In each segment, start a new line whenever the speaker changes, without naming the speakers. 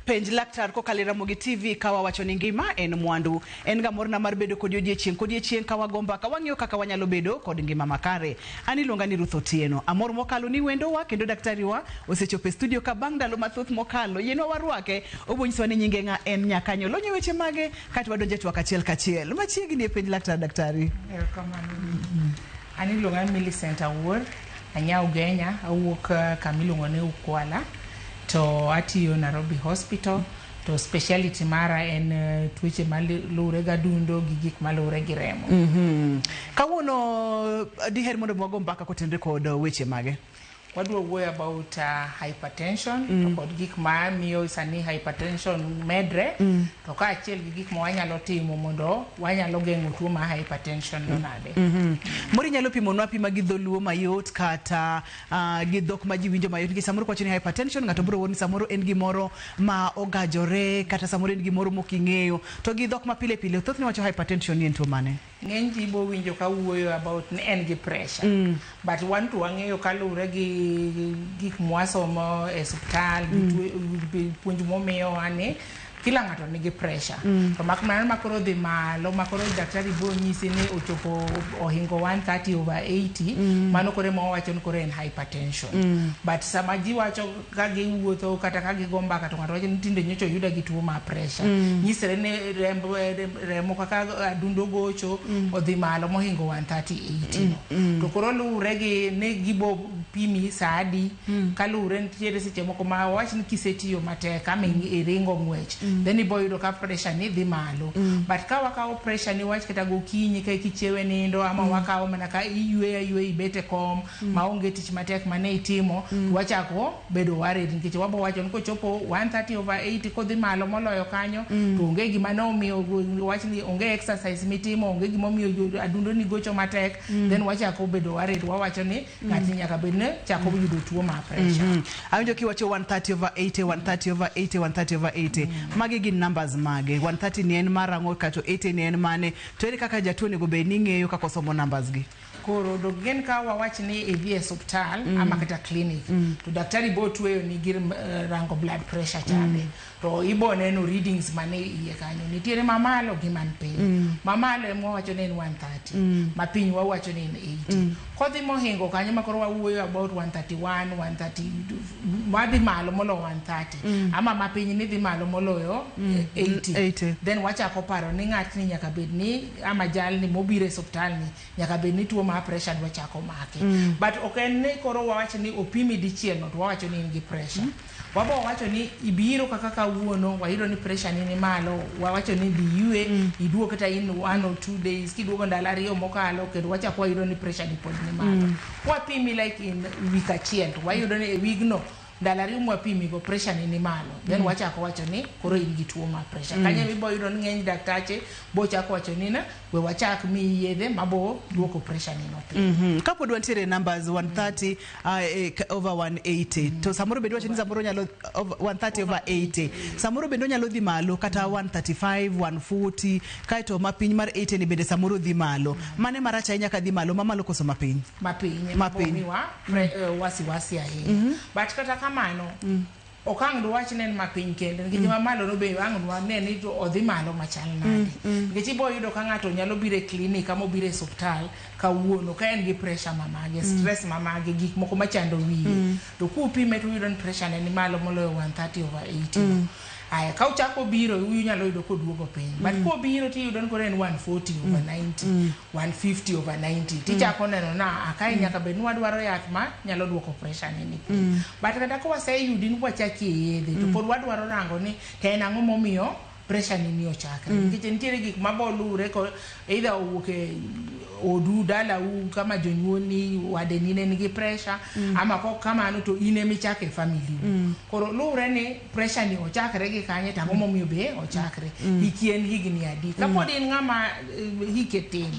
Penj laktar ko kalira mogi TV kawa wacho ni ngima en mwandu en ga morna mar bedo kod odiechieng kawa gomba ka wang'yo kaka wanyalo bedo kod ngima makare. Ani luonga ni Ruth Otieno amor mokalo ni wendo wa kendo daktari wa osechopo studio ka bang' ndalo mathoth mokalo yenwa warwake obonyiswa ni nyinge nga en nyakanyo lonyo weche mage kati wadonje twak achiel kachiel machiegni e penj laktar daktari.
Ani luonga ni Millicent Awuor anya Ugenya awuok kamiluongo ni Ukwala to atiyo Nairobi Hospital to speciality mara en tuoche malure ga dundo gi gik malure gi remo.
Kawuono diher mondo mwago mbaka kotenre kod weche mage.
What do we worry about hypertension to kod gik ma miyo sani hypertension medre to ka achiel gi gik ma wanyalo timo mondo wanyalo geng'o tuo ma hypertension no nade.
Mori nyalo pimonwa pima gi dholuo mayot kata gi dhok ma ji winjo mayot gi samoro kwacho ni hypertension ng'ato biro woni samoro en gimoro ma ogajore kata samoro en gimoro moking'eyo to gi dhok ma pile pile thoth ni wacho hypertension ni en tuo mane.
Ng'eny ji bo winjo ka wuoyo about ni en gi pressure but wan to wang'eyo kalure gi gik mwasomo e hospital puonj momiyo ane kila ng'ato nigi pressure to makmana makoro dhi malo makoro daktari bo nyisi ni ochopo ohingo 130/80 mano kore ma wacho ni kore en hypertension but sama ji wacho ka giwuotho kata ka gigomba kata ng'ato wacho ni tinde nyocho yuda gi tuo ma pressure nyisre ni remo kaka adundo gocho odhi malo mohingo 130/80 to koro lure gi ne gibo pimi sadi kalure nitiere seche moko ma wach ni kisetiyo matek ama iringo ng'wech then iboyudo ka pressure ni dhi malo but ka wakawo pressure ni wach kata gokinyi ka kichiewe nindo ama wakawo mana ka iywe ibete kom maonge tich matek mane itimo wachako bedo worried nikech wabo wacho ni kochopo 130/80 kodhi malo moloyo kanyo to onge gima no miyo wach ni onge exercise mitimo onge gima miyo adundo ni gocho matek then wachako bedo worried wawacho ni ng'ati nyaka bedne chako yudo tuo ma pressure.
Awinjo kiwacho 130/80 130/80 130/80 mage gin numbers mage 130 ni en marang'o kato 80 ni en mane to ere kaka jatuo nego bed ni ng'eyo kaka somo numbers gi.
Koro do gen ka wawach ni idhi e hospital ama kata clinic to daktari bo tweyo ni gir rango blood pressure chande to ibo neno readings mane iye kanyo nitiere mamalo gi man piny mamalo emo wacho ni en 130 mapiny wawacho ni en 80 kodhi mohingo kanyo makoro wawuoyo about 131 130 madhi malo molo 130 ama mapiny ni dhi malo moloyo 80 then wachako paro ni ng'at ni nyaka bed ni ama jal ni mobire hospital ni nyaka bed ni tuo ma pressure dwa chako make but oken ni koro wawacho ni opimi dichiel no to wawacho ni in gi pressure wabo wacho ni ibiro kaka kawuono wayudo ni pressure ni malo wawacho ni diyue iduo kata in 1 or 2 days kiduogo ndalo ariyo mokalo kendo wachako wayudo ni pressure ni pod ni malo wapimi like in week achiel to wayudo ni week no ndalo ariyo mwapimi go pressure ni malo then wachako wacho ni koro in gi tuo ma pressure kanye mibo yudo ni ng'eny daktache bo chako wacho ni na we wachak mi yedhe mabo duoko pressure ni no
kapo dwantiere numbers 130 over 180 to samoro bedo wacho ni samoro nyalo 130/80 samoro bedo nyalo dhi malo kata 135 140 kaito mapiny mar 80 ni bende samoro dhi malo mane maracha inya ka dhi malo mamalo koso mapiny
miwa wasi ahinya but kata kamano okang' do wach nen mapiny kende nikech mamalo no be ang' do ne ni to odhi malo machal nade nikech ibo yudo ka ng'ato nyalo bire clinic ama bire hospital kawuono ka en gi pressure mamage stress mamage gik moko machando wiye to kupime to yudo ni pressure ne ni malo moloyo 130/80 aya ka uchako biro unyalo yudo koduogo piny but ko biro ti yudo ni kore en 140/90 150/90 tichako neno na akai nyaka bed wadwaro yath ma nyalo duoko pressure ni but kata ko waseyudi ni wachaki yedhe to pod wadwaro rango ni en ang'o momiyo pressure ni ochakre nikech nitiere gik mabolure ko either owuok odu dala u kama jonyuolni wadenine nigi pressure ama ko kamano to in emichake family koro lure ni pressure ni ochakre gi kanye tango momiyo be ochakre hikien higni adi kapod in ng'ama hike tin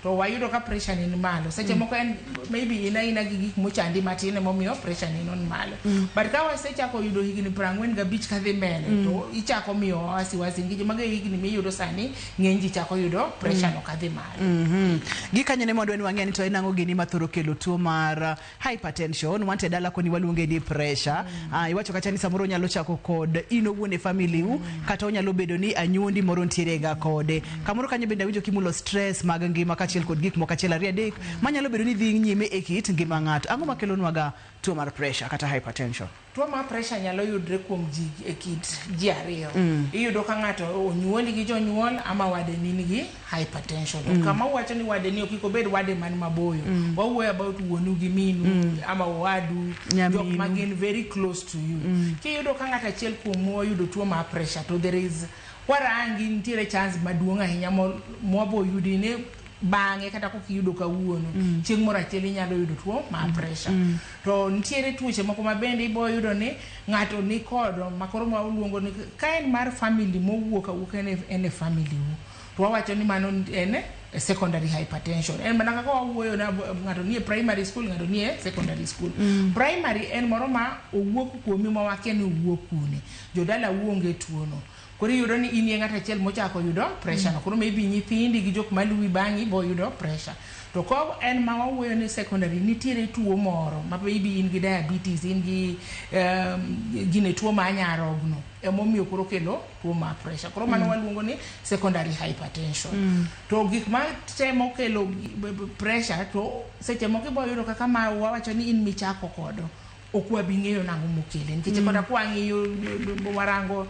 to wayudo ka pressure ni malo seche moko en maybe ina gi gik mochandi matine momiyo pressure ni non malo but ka wasechako yudo higni 45 kadhi mbele to ichako miyo wasiwasi ngije mage higni miyudo sani ng'enji chako yudo pressure no kadhi malo
gikanye ne mondo en wang'eni to enang'o gini mathoro kelo tuo mar hypertension wante dala koni waluonge ni pressure iwacho kata ni samoro nyalo chako kod ino wuone family u kata onyalo bedo ni anyuondi moro ntiere ga kode kamoro kanyo bende winjo kimulo stress mag ngima kachiel kod gik moko achiel ariyo adek manyalo bedo ni dhi nyime e kit ngima ng'ato ang'o makelo nwaga tuo mar pressure kata hypertension
tuo mar pressure nyalo yudre kuom ji e kit ji ariyo iyudo ka ng'ato onyuoli gi jonyuol ama wadeni nigi hypertension kama wacho ni wadeni okiko bed wade man maboyo wawuoyo about wuonu gi minu ama wadu jok magin very close to you kiyudo ka ng'ato achiel kuom oyudo tuo mar pressure to there is warangi nitiere chance maduong' ahinya mwabo yudine bange kata ko kiyudo kawuono chieng' moro achiel inyalo yudo tuo mar pressure to nitiere tuoche moko mabende ibo yudo ni ng'ato ni kodo makoro ma uluongo ni ka en mar family mowuok en family to wawacho ni mano en secondary hypertension en mana kaka wawuoyo na ng'ato nie primary school ng'ato nie secondary school primary en moro ma owuok kuomi ma wakia ni owuok kune jodala wuonge tuono koro yudo ni in ng'ato achiel mochako yudo pressure no koro maybe nyithindi gi jok maluwi bangi bo yudo pressure to ko en ma wawuoyo ni secondary nitiere tuo moro ma maybe in gi diabetes in gi gine tuo ma nyarogno emomiyo koro kelo tuo ma pressure koro mano waluongo ni secondary hypertension to gik ma temo kelo pressure to seche moko ibo yudo kaka ma wawacho ni in michako kodo okwa bing'eyo nango mokele nikech kota kwang'iyo warango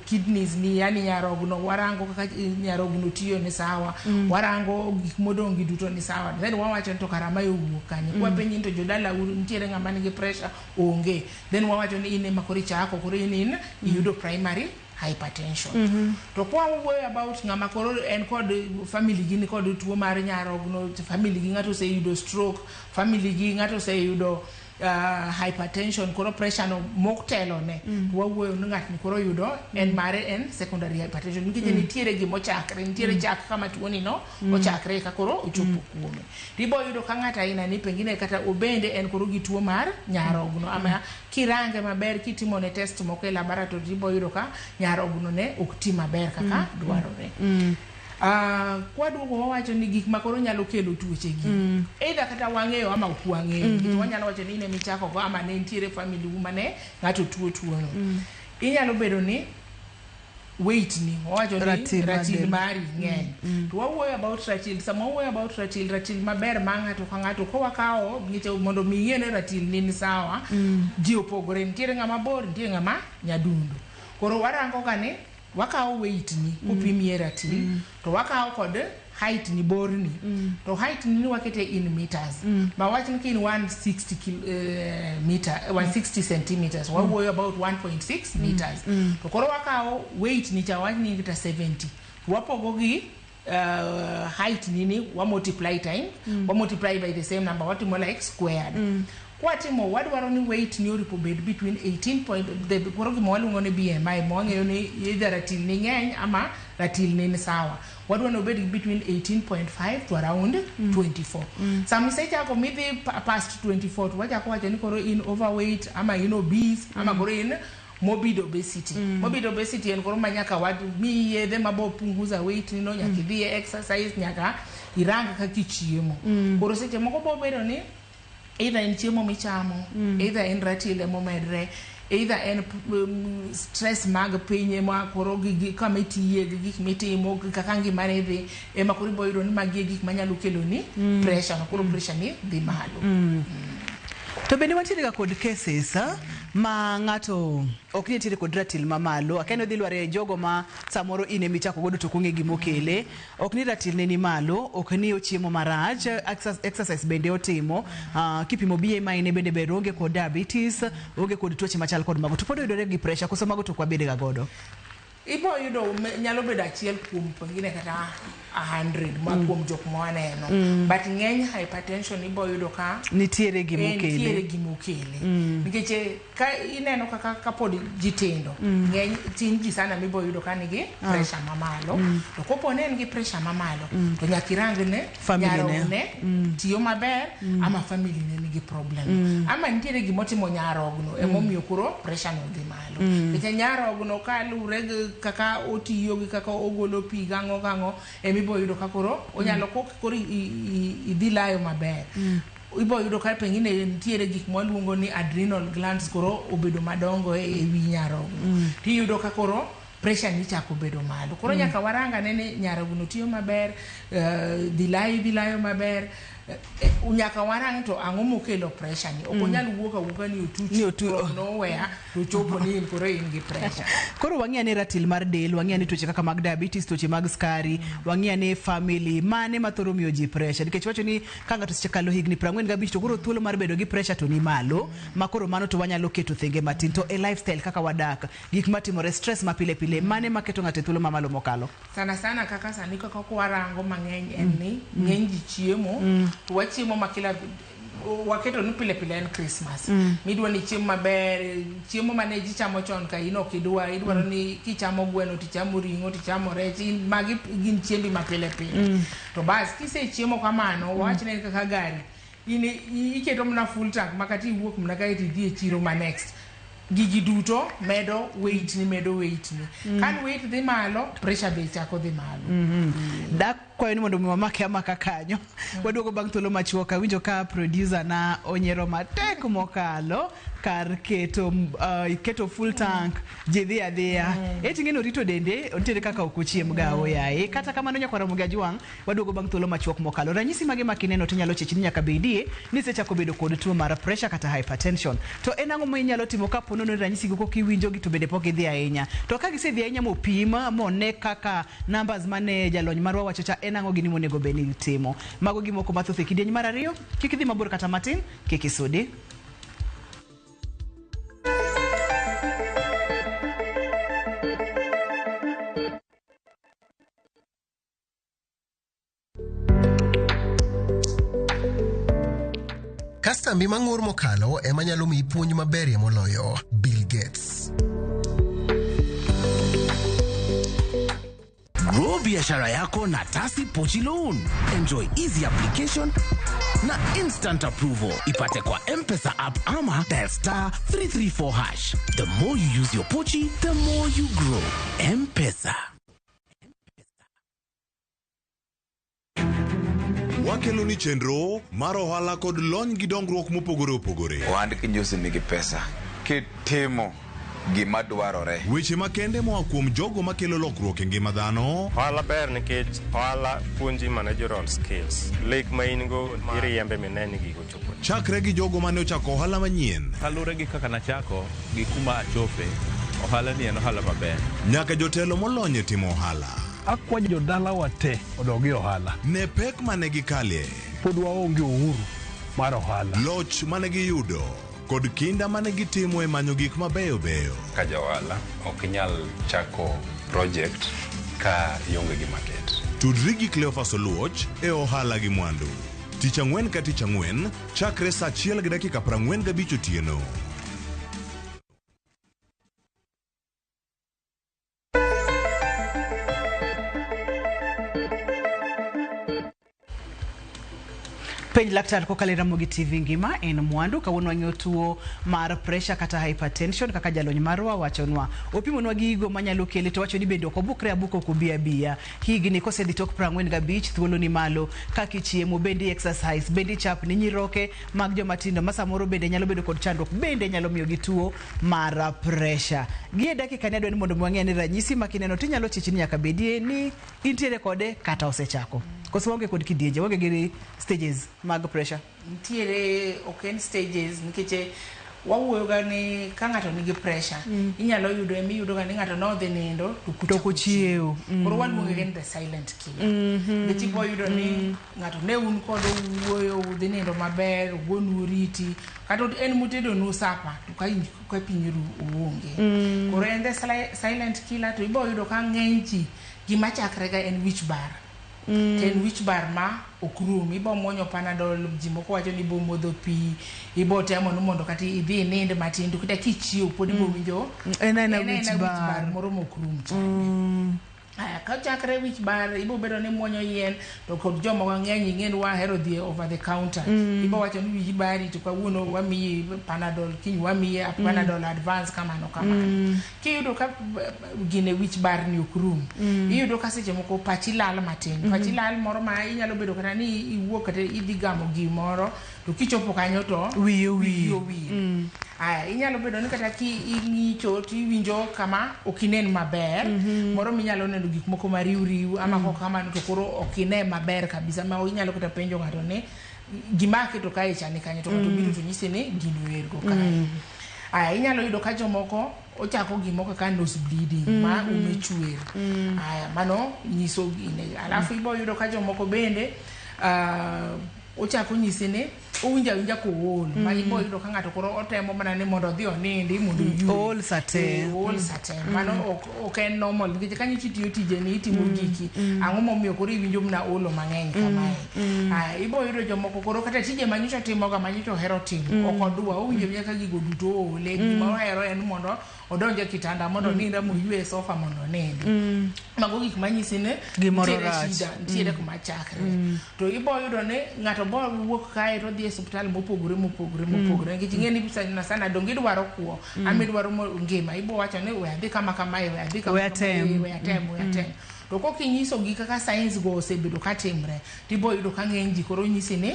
kidneys ni yani nyarogno warango kaka nyarogno tiyo ni sawa warango gik modong gi duto ni sawa then wawacho to karama yo wuok kanyo kwa penyi to jodala nitiere ng'ama nigi pressure onge then wawacho ni in makori chako koro in iyudo primary hypertension to kwa wuoyo about ng'ama koro en kod family gi ni kod tuo mar nyarogno family gi ng'ato se yudo stroke family gi ng'ato se yudo hypertension koro pressure no moktelo ne wawuoyo ni ng'at ni koro yudo en mare en secondary hypertension nikech nitiere gimo chakre nitiere chak kama tuo ni no ochakre ka koro ochopo kuome tibo yudo ka ng'ata ina ni pengine kata obende en koro gi tuo mar nyarogno ama kirange maber kitimo ne test moko e laboratory tibo yudo ka nyarogno ne ok ti maber kaka dwarore kwa duogo wawacho ni gik makoro nyalo kelo tuoche gi either kata wang'eyo ama ok wang'eyo wanyalo wacho ni ne michako go ama ne ntiere family mane ng'ato tuo no inyalo bedo ni weight ni wawacho ni ratil mari ng'eny to wawuoyo about ratil sama wawuoyo about ratil maber ma ng'ato ka ng'ato ko wakao ngiche mondo miye ne ratil ni sawa ji opogore ntiere ng'ama bor ntiere ng'ama nyadundu koro warango kane wakao weight ni kupimie ratil to wakao kod height ni bor ni to height ni wakete in meters ma wachni kin 160 centimeters wawuoyo about 1.6 meters to koro wakao weight ni chawachni kita 70 wapogo gi height ni wa multiply by the same number what more like squared kwatimo wadwaro ni weight ni oripo bed between 18 point the koro gi mwaluongo ni BMI mwang'eyo ni either ratil ni ng'eny ama ratil ni sawa wadwaro no bed between 18.5 to around 24 some say chako midhi past 24 to wachako wacho ni koro in overweight ama in obese ama koro in morbid obesity morbid obesity en koro manyaka wadu mi yedhe mabo punguza weight ni no nyaka dhi exercise nyaka iranga kaka chiemo koro seche moko bo bedo ni either in chiemo michamo either in ratile momedre either en stress mag pinye ma koro gi kama itiye gi gik mitimo kaka ngimane dhi ema koro ibo yudo ni magi gik manyalo kelo ni pressure koro pressure ni dhi malo
to bende wantiere ga kod cases ma ng'ato ok nitiere kod ratil mamalo akeno dhi lware jogo ma samoro ine michako godo to kong'e gimokele ok ni ratil ne ni malo ok ni ochiemo marach exercise bende otimo kipimo BMI ne bende ber onge kod diabetes onge kod tuoche machal kod mago to pod oyudore gi pressure koso mago to kwa bede ga godo
ibo yudo nyalo bedo achiel kuom pengine kata 100 ma kuom jok mwaneno but ng'eny hypertension ibo yudo ka
nitiere
gimokele nikech ka ineno kaka kapod jitindo ng'eny tin ji sana mibo yudo ka nigi pressure mamalo to kopo ne nigi pressure mamalo to nyakirang ne nyarogno tiyo maber ama family ne nigi problem ama nitiere gimotimo nyarogno emomiyo koro pressure no dhi malo nikech nyarogno ka lure kaka otiyo gi kaka ogolo pi gango emibo yudo ka koro onyalo koro idhi layo maber ibo yudo ka pengine nitiere gik mwaluongo ni adrenal glands koro obedo madongo e wi nyarogno tiyudo ka koro pressure ni chako bedo malo koro nyaka waranga nene nyarogno tiyo maber dhi layo maber unyaka warang to ang'o mokelo pressure ni ok onyal wuoka ni otuch nowhere to chopo ni koro in gi pressure
koro wang'ia ni ratil mar del wang'ia ni tuoche kaka mag diabetes tuoche mag skari wang'ia ni family mane mathoro miyo ji pressure nikech wacho ni ka ng'ato sekalo higni 45 to koro thuolo mar bedo gi pressure to ni malo ma koro mano to wanyalo keto thenge matin to e lifestyle kaka wadak gik matimore stress ma pile mane maketo ng'ato thuolo mamalo mokalo
sana kaka sani kaka warango mang'eny en ni ng'eny ji chiemo wachiemo makila waketo ni pile en Christmas midwa ni chiemo maber chiemo mane ji chamo chon ka ino idwaro ni kichamo gweno tichamo ringo tichamo rech magi gin chiembi mapile to bas kise chiemo kamano wachne kaka gari iketo mna full tank makati iwuok mna ka idhi e chiro ma next gigi duto medo weight ni kan weight dhi malo pressure be chako dhi malo
dak kwayo ni mondo mamake amaka kanyo waduogo bang' thuolo machuok winjo ka producer na onyero matek mokalo kar keto full tank jidhi adhiya eting'eno rito dende ontiere kaka okochiem gawo yae kata kamano nyakwara muga juang waduogo bang' thuolo machuok mokalo ranyisi mage makineno tinyalo chechini nyaka bedie ni sechako bedo kod tuo mar pressure kata hypertension to en ang'o minyalo timo ka ponono ranyisi go kiwinjo gi to bende pok idhi ahinya to ka gisedhi ahinya mopima mone kaka numbers mane jalony marwa wacho cha en ang'o gini monego beni timo mago gimoko mathoth e kidieny mar ariyo kik idhi mabor kata matin kik isudi
Kastambi mang'ur mokalo ema nyalo miyi puonj maberie moloyo Bill Gates.
Grow biashara yako na Tasi Pochi Loan. Enjoy easy application na instant approval. Ipate kwa M-Pesa app ama dial *334#. The more you use your Pochi, the more you grow. M-Pesa.
Wakelo ni chenro mar ohala kod lony gi dongruok mopogore opogore.
Ohand kinyosi nigi pesa kitimo gima dwarore.
Weche makende moa kuom jogo makelo lokruok e ngima dhano.
Ohala ber nikech ohala puonji managerial skills. Lek ma in go iriembe mineni gigo chopo.
Chakre gi jogo mane ochako ohala manyien.
Kalure gi kaka nachako gi kuma achope. Ohala ni en ohala maber.
Nyaka jotelo molony e timo ohala.
Akwa jodala wate odogi ohala.
Ne pek mane gikalie.
Pod waonge uhuru mar ohala.
Loch mane giyudo kod kinda mane gitimo e manyo gik mabeyo beyo.
Ka johala ok nyal chako project ka ionge gi market.
Tudri gi Cleophas Oluoch e ohala gi mwandu. Tich ang'wen ka tich ang'wen chakre saa 1:45 otieno.
Penj laktar kokalo Ramogi TV ngima en mwandu kawuono wang'eyo tuo mar pressure kata hypertension kaka jalony marwa wachonwa opimonwa gigo manyalo kele to wacho ni bende ok obukre abuka ok obi higni kosedhi tok 45 thuolo ni malo kaka chiemo bende exercise bende chap ni nyiroke mag joma tindo ma samoro bende nyalo bedo kod chandruok bende nyalo miyo gi tuo mar pressure gie dakika ni adwa ni mondo mwang'e ni ranyisi makineno tinyalo chichni nyaka bedie ni intiere kode kata osechako koso wange kod kidienje wange gi stages mag pressure
ntiere oken stages nikech wawuoyo ga ni ka ng'ato nigi pressure inyalo yudo yudo ga ni ng'ato no dhi nindo
to kuchiew
koro waluonge ni the silent killer the tipo yudo ni ng'ato ne un kod wuoyo dhi nindo maber gonu riti kata en mutedo no sapa to ka pinyiru uonge koro en the silent killer to ibo yudo ka ng'enji gima chakre ga en wich bar ten wich bar ma okrum ibo mwonyo panadol jimoko wacho ni bo modho pi ibo temo no mondo kati idhi ninde matin to kata kichieo pod ibo winjo
en wich bar
moro mokrum ka chakre wich bar ibo bedo ni mwonyo yien to kod jomo ng'eny ng'en wa hero dhi over the counter ibo wacho ni wich bar to kawuono wamiyi panadol kiny wamiyi panadol advance kamano kiyudo ka gine wich bar ni okrum iyudo ka seche moko pachi lal matin pachi lal moro ma inyalo bedo kata ni iwuok kata idhi gamo gimoro to kichopo kanyo to
wiyo
inyalo bedo ni kata ki ing'icho to iwinjo kama okinen maber moro minyalo neno gik moko mariw ama kamano to koro okine maber kabisa ma inyalo kata penjo ng'ato ni gima keto kae chani kanyo to ng'ato biro to nyisi ni gino ergo kae inyalo yudo ka jomoko ochako gimoko ka nose bleeding ma umechwer mano nyiso gine alafu ibo yudo ka jomoko bende ochako nyisi ni owinja ko ol ma ibo yudo ka ng'ato koro otemo mana ni mondo odhi onindi mondo
ol saten
mano ok en normal nikech kanyo chitiyo tije ni itimo giki ang'o momiyo koro iwinjo mna olo mang'eny kamae ibo yudo jomoko koro kata tije manyicho timoga manyicho hero timo ok odwa owinjo nyaka gigo duto ole gima ohero en mondo odonje kitanda mondo ninda moywe sofa mondo nindi mago gik manyisi ne nitiere kuma chakre to ibo yudo ni ng'ato bo wuok kae to dhi e hospital mopogore nikech ing'eni sana dongi dwaro kuo ami dwaro ngima ibo wacho ni we adhi kama we adhi kama we atem to kokinyiso gi kaka science go osebedo katimre tibo yudo ka ng'eny ji koro nyisi ni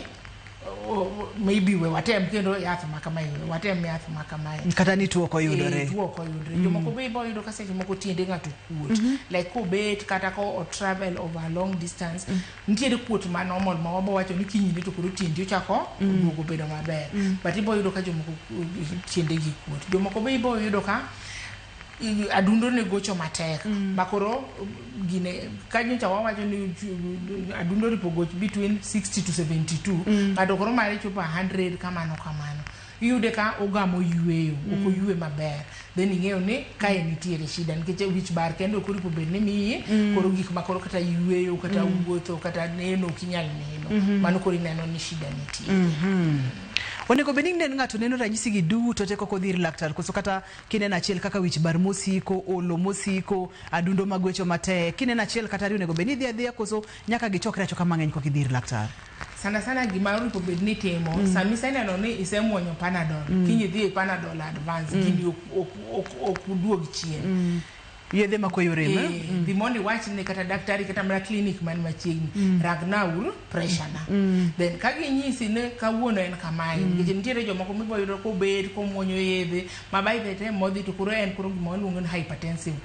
maybe we watem kendo yath makamae watem yath makamae
kata ni tuo koyudore
jomoko be ibo yudo ka seche moko tiende ng'ato kuot like ko bet kata ko travel over a long distance nitiere kuot ma normal ma wabo wacho ni kinyini to koro tiendi ochako duogo bedo maber but ibo yudo ka jomoko tiende gi kuot jomoko be ibo yudo ka adundo ne gocho matek makoro gine kanyo cha wawacho ni adundo ripo goch between 60 to 72 kado koro mari chopa 100 kamano iyude ka ogamo yueyo oko yue maber then ing'eyo ni kae nitiere shida nikech wich bar kendo koro ripo bed ni miyi koro gik makoro kata yueyo kata wuotho kata neno kinyal neno mano koro ineno ni shida nitie
onego bening nen ng'ato neno ranyisi gi duto te koko dhir laktar koso kata kineno achiel kaka wich bar mosiko olo mosiko adundo magwecho matek kineno achiel kata ri onego beni dhi adhiya koso nyaka gichokre achoka mang'eny kok idhir laktar
sana gima ripo bed ni timo sami seneno ni isemuonyo panadol kinyi dhi panadol advance gini ok duog chien
yedhe makoyore
the money watch ni kata daktari kata mara clinic man machiegni ragnaur pressure na then kagi nyisi ne kawuono en kamae nikech nitiere jomoko mibo yudo ko bed ko muonyo yedhe ma by the time modhi to koro en koro gima waluongo ni hypertensive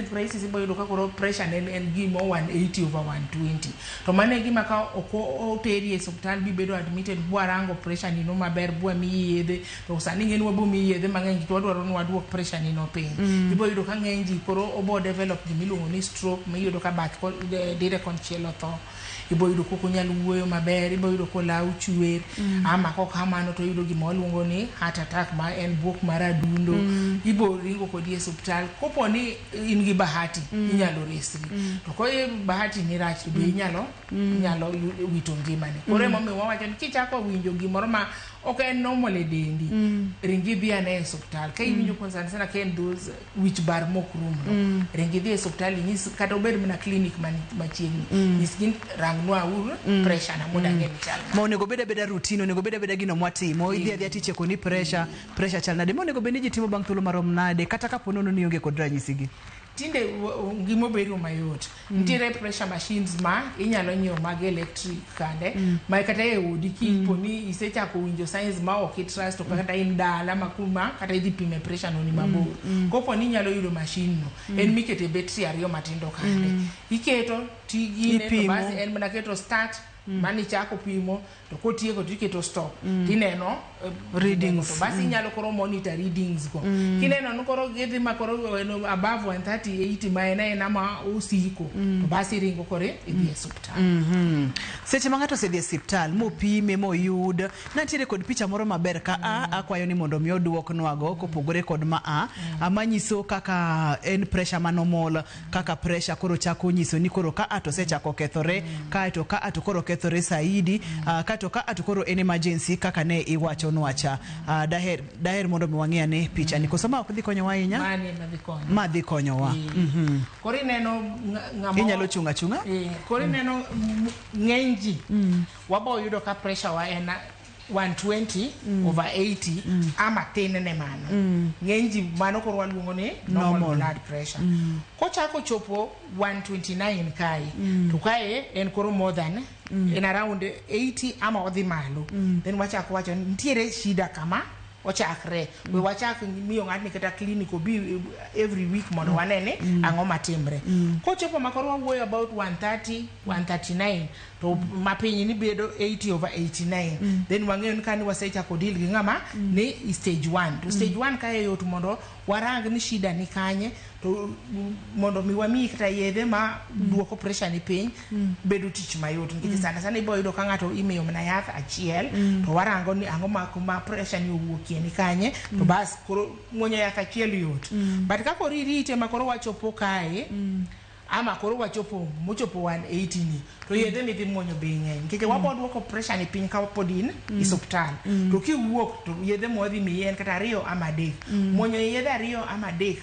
crisis ibo yudo ka koro pressure en gima 180 over 120 to mane gima ka oteri e hospital bi bedo admitted bwarango pressure ni no maber bwa mi yedhe to sani ngeni wabo mi yedhe mang'eny to wadwaro ni waduok pressure ni no piny ibo yudo ka ng'eny ji koro obo develop gimiluongo ni stroke ma iyudo ka bath dire konchiel otho ibo yudo koko nyalo wuoyo maber ibo yudo ko law chwer ama kok kamano to yudo gima waluongo ni heart attack ma en buok mar adundo ibo ringo kodi e hospital kopo ni in gi bahati inyalo resri to ko bahati ni rach to be inyalo wito ngimani koro momiyo wawacho ni kichako winjo gimoro ma ok en normal e dendi ringi dhi ane e hospital ka iwinjo konsan sana ka en those wich bar mokrum ringi dhi e hospital nyis kata obed mana clinic machiegni nyis gin rangnwa ur pressure na moda ngeni chal
ma onego beda routine onego beda gino mwatimo idhi adhi aticheko ni pressure chal nade ma onego bed ni ji timo bang' thuolo marom nade kata kapo nono ni onge kod ranyisi gi
tinde ngimo bedo mayot nitiere pressure machines ma inyalo nyiewo mag electric kande ma kata e odi kipo ni isechako winjo signs ma ok trust to kata in dala makuma kata idhi pime pressure no ni mabor kopo ni inyalo yudo machine no en mikete battery ariyo matindo kande iketo tigine to basi en mana keto start mani chako pimo to kotieko tiketo stop tineno
readings
to basi nyalo koro monitor readings go kineno no koro gedhi ma koro above 138 ma ena ma usiko to basi ringo kore idhi e hospital
seche ma ng'ato osedhi e hospital mopime moyud nantiere kod picha moro maber ka akwayo ni mondo mi oduoknwa go kopogore kod manyiso kaka en pressure manomol kaka pressure koro chako nyiso ni koro ka ato sechako kethore ka to ka ato koro kethore saidi ka to ka ato koro en emergency kaka ne iwacho nwacha daher mondo mi wang'e ne picha ni koso ma ok dhi konyo wa inya ma dhi konyo wa
koro ineno ng'amo
inyalo chunga
koro ineno ng'enji wabo yudo ka pressure wa en 120 over 80 ama tin ne mano ng'enji mano koro waluongo ni normal blood pressure kochako chopo 129 kai to kai en koro more than in around 80 ama odhi malo then wachako wacho nitiere shida kama ochakre we wachak miyo ng'atni kata clinic obi every week mondo wanene ang'o matimre kochopo makoro wawuoyo about 130 139 to mapiny ni bedo 80 over 89 then wang'eyo ni kani wasechako deal gi ng'ama ni stage 1 to stage 1 kae yot mondo warang ni shida ni kanye to mondo mi wami kata yedhe ma duoko pressure ni piny bedo tich mayot nikech sana ibo yudo ka ng'ato imiyo mana yath achiel to warango ni ang'o ma pressure ni owuokie ni kanye to bas koro muonyo yath achiel yot but kako ririte makoro wachopo kae ama koro wachopo mochopo 180 ni to yedhe ni dhi muonyo bei ng'eny nikech wabo duoko pressure ni piny ka podin i hospital to kiwuok to yedhe modhi mien kata 2 ama 3 muonyo yedhe 2 ama 3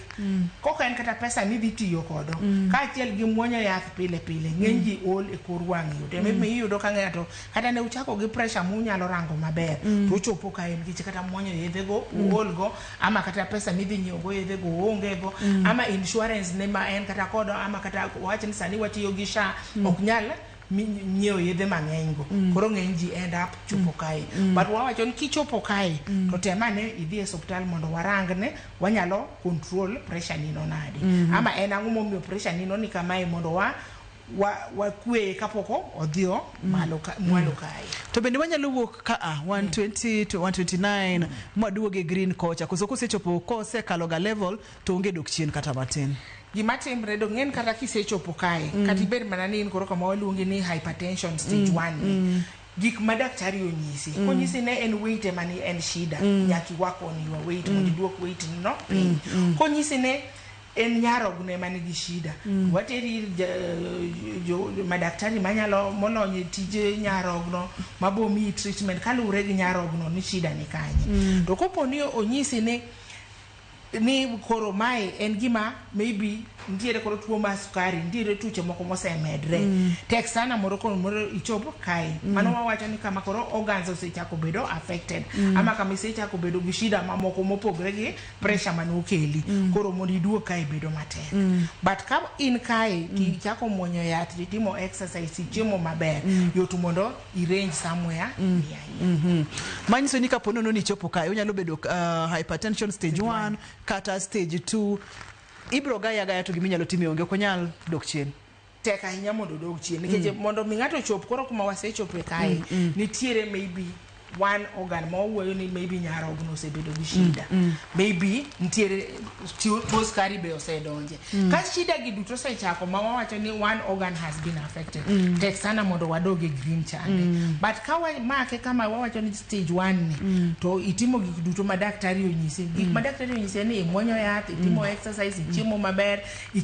koka en kata pesa ni dhi tiyo kodo ka achiel gi muonyo yath pile ng'enji ol e kor wang' yudo me yudo ka ng'ato kata ne uchako gi pressure munyalo rango maber to chopo ka en nikech kata muonyo yedhe go ol go ama kata pesa ni dhi nyiewo go yedhe go onge go ama insurance ne ma en kata kodo ama kata wach ni sani watiyo gi SHA ok nyal nyiewo yedhe mang'eny go koro ng'eny ji end up chopo kae but wawacho ni kichopo kae to temane idhi e hospital mondo warangne wanyalo control pressure nino nade ama en ang'o momiyo pressure nino ni kamae mondo wa kwe kapoko odhio malo kae
to bende wanyalo wuok ka 120 to 129 mwaduoge green kocha koso kosechopo kosekalo ga level to onge dok chien kata matin
gima timre do ng'en kata kisechopo kae kata ibed mana ni in koro kama waluongi ni hypertension stage 1 gik ma daktari onyisi konyisi ne en weight mani en shida nyaki wako ni your weight mondo duok weight ni no konyisi ne en nyarogne manigi shida wateri madaktari manyalo molonye tije nyarogno mabomi treatment kalure gi nyarogno ni shida ni kanye to koponi onyisi ni koro mai en gima maybe ntiere koro tuo ma sukari ntiere tuche moko mosemedre tek sana moro ichopo kai mano wawacho ni kama koro organs osechako bedo affected ama kama isechako bedo gi shida mamoko mopogre gi pressure manokeli koro mondo iduok kai bedo matek but ka in kai tichako muonyo yath timo exercise chiemo maber yot mondo i range somewhere
manyiso ni kapono no ni chopo kai onyalo bedo hypertension stage 1 kata stage 2 ibro gaya to giminyalo timi onge konyal dok chien
tek ahinya mondo dok chien nikech mondo mi ng'ato chop koro kuma wasechope kae nitiere maybe one organ mo wuoyo ni maybe nyarogno osebedo gi shida maybe ntiere tuo skari be osedonje ka shida gi duto osechako ma wawacho ni one organ has been affected tek sana mondo wadoge green chande but ka make kama wawacho ni stage 1 ni to itimo gik duto ma daktari onyisi gik ma daktari onyisi ni muonyo yath itimo exercise chiemo maber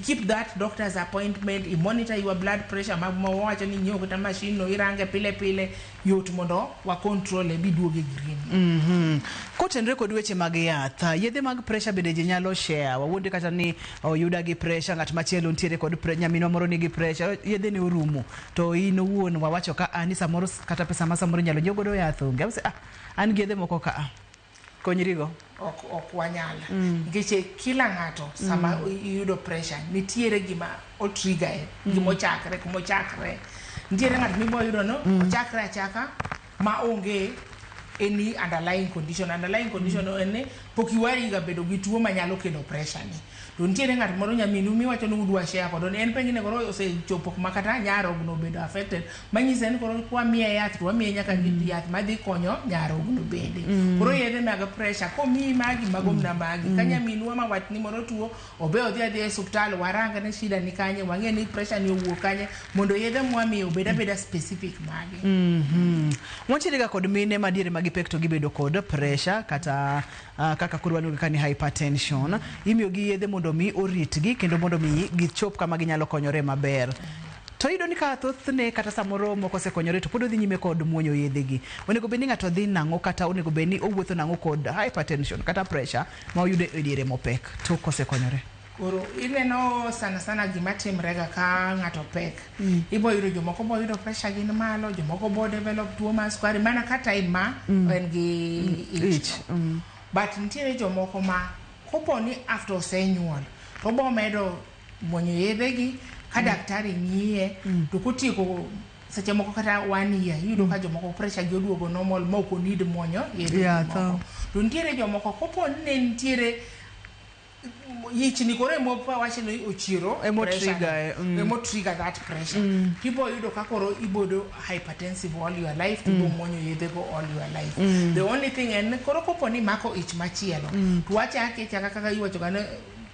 keep that doctor's appointment monitor your blood pressure ma wawacho ni nyiewo kata machine no irange pile yot mondo wa control biduoge green
kotenre kod weche mag yath yedhe mag pressure bende je nyalo share wawuonde kata ni oyuda gi pressure ng'at machielo ntiere kod nyaminwa moro nigi pressure yedhe ne orumo to in owuon wawacho ka ani samoro kata pesa ma samoro nyalo nyogodo yath onge an gi yedhe moko ka konyrigo
ok wanyala nikech kila ng'ato sama yudo pressure nitiere gima o trigger gimo chakre nitiere ng'at mibo yudo no ochakre achaka ma onge any underlying condition en pok iwari ga bedo gi tuo manyalo kelo pressure ni to ntiere ngat moro nyaminu miwacho ni udwa share kodo en pengine koro osechopo makata nyarogno bedo affected manyise ni koro kwa miye yath to wamiye nyaka yath madhi konyo nyarogno bende koro yedhe mag pressure komi magi magomna magi kanyaminu ama watni moro tuo obe odhi adhi e hospital waranga ne shida ni kanye wang'e ni pressure ni owuok kanye mondo yedhe mwami obeda specific magi
Wanchiriga kod mine madiere magipek to gibedo kod pressure kata kaka kurwanu kani hypertension imiyo gi yedhe mondo mi oritgi kendo mondo mi gichop kama ginyalo konyore maber. To ido ni ka thothne kata samoro moko sekonyore to podo dhi nyime kod muonyo yedhegi. Onego beni ng'ato dhi nango kata onego beni owuotho nango kod hypertension kata pressure ma oyude e diere mopek to kosekonyore.
Koro ineno sana gima timrega ka ng'ato pek. Ibo yudo jomoko bo yudo pressure gi malo, jomoko bo develop tuo mar sukari mana ka time ma en gi ich. But ntiere jomoko ma kopo ni after osenyuol to bo medo muonyo yedhegi ka daktari ng'iye to kotieko seche moko kata 1 year yudo ka jomoko pressure gi oduogo normal ma ok need muonyo yedhegi. To ntiere jomoko kopo ni ntiere yichni kore mo pa wachino ochiro
emo trigger
that pressure people yudo ka koro ibodo hypertensive all your life to muonyo yedhe go all your life the only thing en koro kopo ni mako ich machielo to wacha ake kaka iwacho gane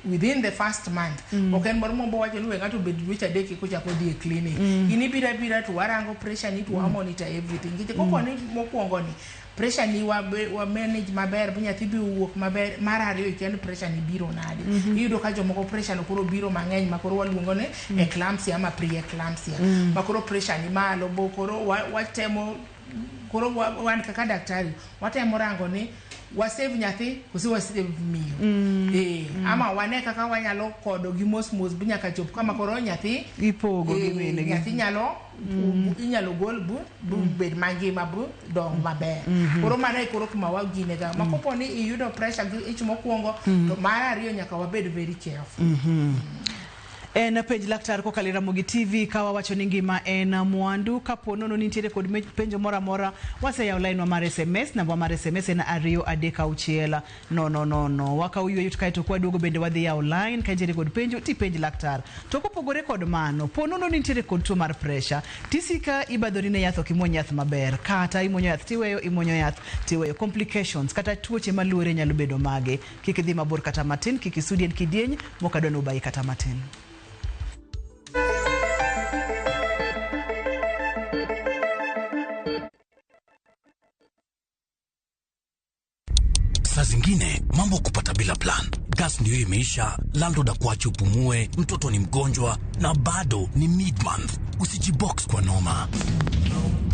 within the first month okay moro mo wacho ni ngato bed dweche adek ko chako dhi e clinic ini bira to warango pressure ni to monitor everything kite kopo ni mokuongo ni pressure ni wa manage maber nyathi bi wuok maber mar ariyo ikend pressure ni biro nade iyudo ka jomoko pressure no koro biro mang'eny makoro waluongo ne eclampsia ama pre-eclampsia makoro pressure ni malo bo koro watemo koro wan kaka daktari watemo rango ni wasave nyathi kusi wasave miyo ama wane kaka wanyalo kodo gi mos nyaka chop kama koro nyathi
ipogo gi mine
nyathi inyalo gol bu bed mangima bu dong maber koro mana koro kuma wagine ga makopo ni iyudo pressure gi ich mokuongo to mar ariyo nyaka wabed very careful.
En page laktar ko kalira Mogi TV kawa wacho ni ngima en mwandu kapo nono nitiere kod penjo mora wase ya online wa mar SMS namba mar SMS en 236 no waka uywe yutka to kwa duogo bende wadhi ya online kanjere kod penjo ti page laktar to kopogore kod mano po nono nitiere kod tuo mar pressure tisika ibadorine yath okimwonyo yath maber kata imwonyo yath tiweyo complications kata tuoche maluore nyalo bedo mage kik dhi mabor kata matin kik isudien kidieny mokadon ubai kata matin.
Saa zingine mambo kupata bila plan. Gas ndio imeisha, landlord akuache upumue, mtoto ni mgonjwa na bado ni mid-month. Usijibox kwa noma.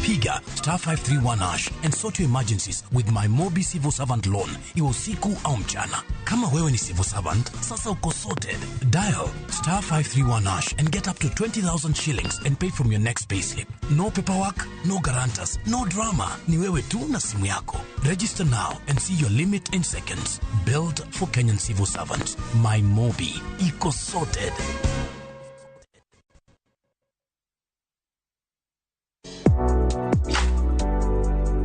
Piga *531# and sort your emergencies with my Mobi Civil Servant Loan. Iwe usiku au mchana. Kama wewe ni civil servant, sasa uko sorted. Dial *531# and get up to 20,000 shillings and pay from your next payslip. No paperwork, no guarantors, no drama. Ni wewe tu na simu yako. Register now and see your limit in seconds. Built for Kenyan civil servants. My Mobi. Iko sorted.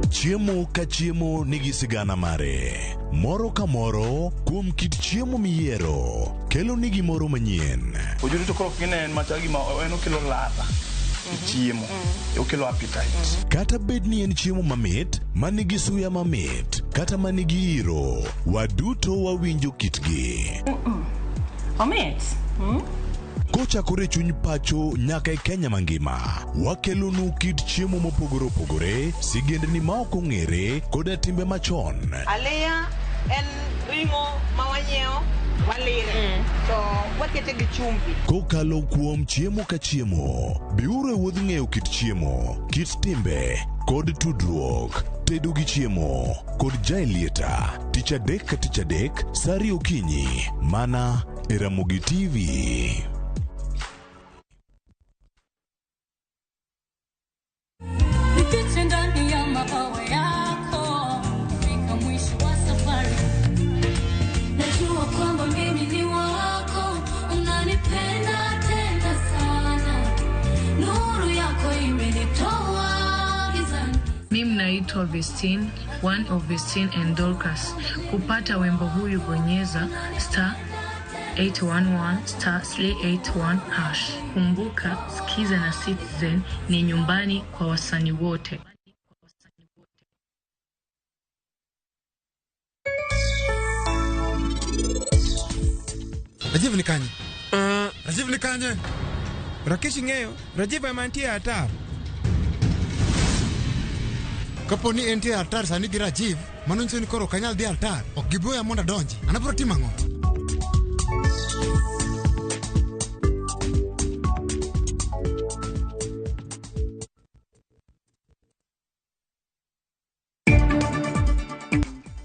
Chiemo ka chiemo nigi sigana mare. Moro ka moro kuom kit chiemo miyiero kelo nigi moro manyien.
Ojuto to koro kine en machagi ma en okelo ladha. Chiemo okelo appetite.
Kata bed ni en chiemo mamit manigi suya mamit kata manigi iro waduto wawinjo kitgi.
Omit.
Kochakore chuny pacho nyaka e Kenya mangima wakelonu kit chiemo mopogore opogore sigendni ma ok ong'ere koda timbe machon.
Aleya en ringo mawanyeo walire to wakete gi chumbi.
Kokalo kuom chiemo ka chiemo biuru e wuodh ng'eyo kit chiemo, kit timbe kod tudruok. Tedo gi chiemo kod Jailieta tich adek ka tich adek sari okinyi mana e Ramogi TV.
Mimi naitwa Vestine, one of Vestine and Dorcas. Kupata wimbo huyu bonyeza 811 *811 hash. Kumbuka, Skiza na Citizen ni nyumbani kwa wasanii wote.
Rajiv ni kanye? Rajiv ni kanye? Rakesh ng'eyo, Rajiv amantie atar. Kapo ni entie atar sani gi Rajiv, mano nyiso ni koro kanyal di atar. Ok giboya monda donji. Anabro timo ang'o?